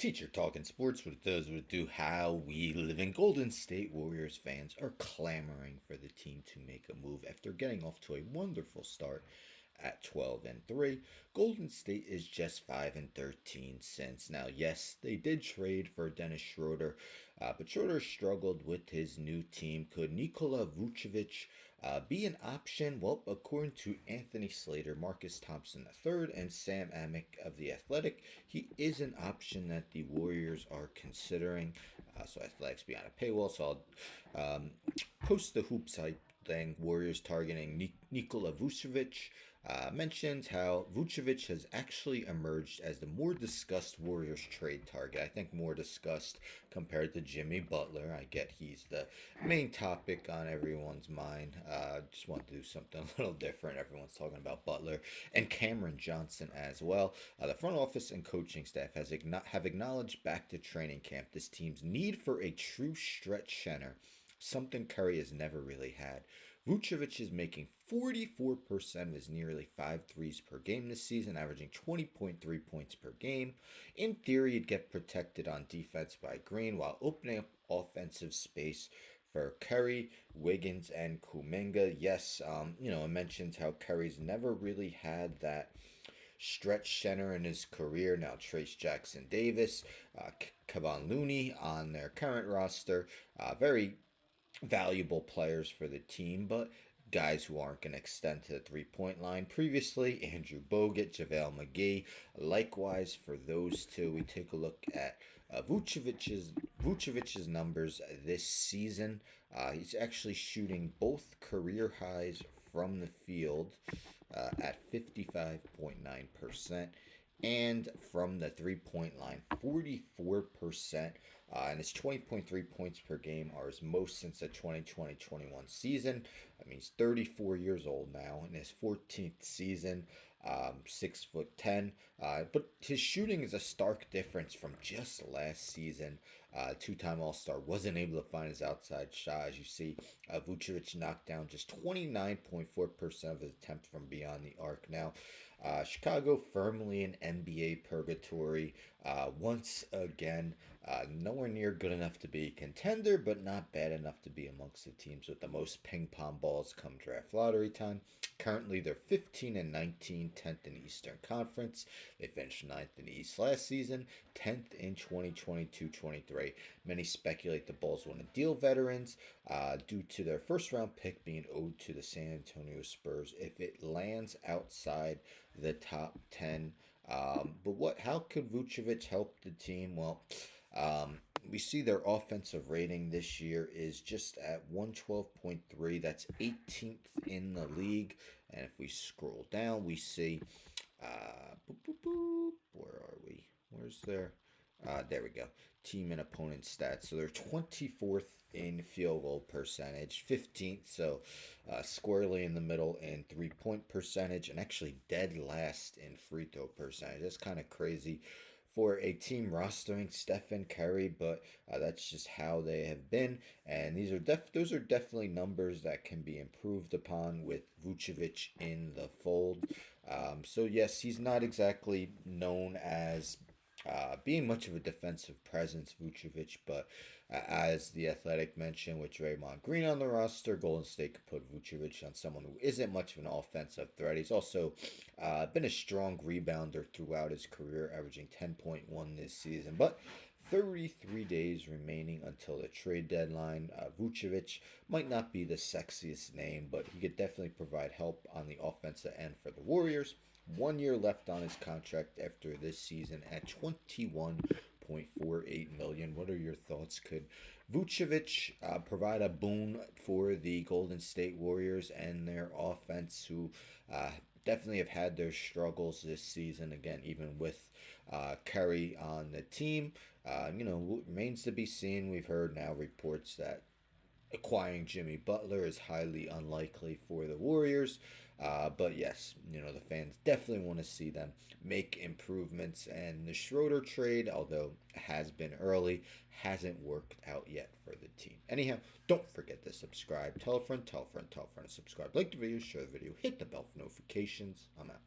Teacher talking sports, what it does, what it do, how we live in. Golden State Warriors fans are clamoring for the team to make a move after getting off to a wonderful start at 12 and 3. Golden State is just 5 and 13 since. Now, yes, they did trade for Dennis Schroeder, but Schroeder struggled with his new team. Could Nikola Vucevic be an option? Well, according to Anthony Slater, Marcus Thompson III, and Sam Amick of The Athletic, he is an option that the Warriors are considering. So Athletics be on a paywall, so I'll post the hoop site thing. Warriors targeting Nikola Vucevic. Mentions how Vucevic has actually emerged as the more discussed Warriors trade target. I think more discussed compared to Jimmy Butler. I get he's the main topic on everyone's mind. Just want to do something a little different. Everyone's talking about Butler and Cameron Johnson as well. The front office and coaching staff have acknowledged back to training camp this team's need for a true stretch center, something Curry has never really had. Vucevic is making 44% of his nearly 5 threes per game this season, averaging 20.3 points per game. In theory, he'd get protected on defense by Green while opening up offensive space for Curry, Wiggins, and Kuminga. Yes, it mentions how Curry's never really had that stretch center in his career. Now, Trace Jackson Davis, Kevon Looney on their current roster. Very valuable players for the team, but guys who aren't going to extend to the 3-point line. Previously, Andrew Bogut, JaVale McGee. Likewise, for those two, we take a look at Vucevic's numbers this season. He's actually shooting both career highs from the field at 55.9%. And from the 3-point line, 44%. And his 20.3 points per game are his most since the 2020-21 season. I mean, he's 34 years old now in his 14th season, 6'10". But his shooting is a stark difference from just last season. Two-time All-Star wasn't able to find his outside shot. As you see, Vucevic knocked down just 29.4% of his attempts from beyond the arc. Now, Chicago firmly in NBA purgatory once again. Nowhere near good enough to be a contender, but not bad enough to be amongst the teams with the most ping pong balls come draft lottery time. Currently, they're 15 and 19, 10th in the Eastern Conference. They finished 9th in the East last season, 10th in 2022-23. Many speculate the Bulls want to deal veterans due to their first-round pick being owed to the San Antonio Spurs if it lands outside the top 10. But how could Vucevic help the team? Well, we see their offensive rating this year is just at 112.3. That's 18th in the league. And if we scroll down, we see, where are we? Where's their, there we go. Team and opponent stats. So they're 24th in field goal percentage, 15th, so squarely in the middle in 3-point percentage, and actually dead last in free throw percentage. That's kind of crazy for a team rostering Stephen Curry, but that's just how they have been. And those are definitely numbers that can be improved upon with Vucevic in the fold. So yes, he's not exactly known as being much of a defensive presence, Vucevic, but as the Athletic mentioned, with Draymond Green on the roster, Golden State could put Vucevic on someone who isn't much of an offensive threat. He's also been a strong rebounder throughout his career, averaging 10.1 this season. But 33 days remaining until the trade deadline. Vucevic might not be the sexiest name, but he could definitely provide help on the offensive end for the Warriors. 1 year left on his contract after this season at $21.48 million. What are your thoughts? Could Vucevic provide a boon for the Golden State Warriors and their offense, who definitely have had their struggles this season? Again, even with Curry on the team, remains to be seen. We've heard now reports that acquiring Jimmy Butler is highly unlikely for the Warriors. But yes, the fans definitely want to see them make improvements. And the Schroeder trade, although has been early, hasn't worked out yet for the team. Anyhow, don't forget to subscribe. Tell a friend, tell a friend, tell a friend to subscribe. Like the video, share the video, hit the bell for notifications. I'm out.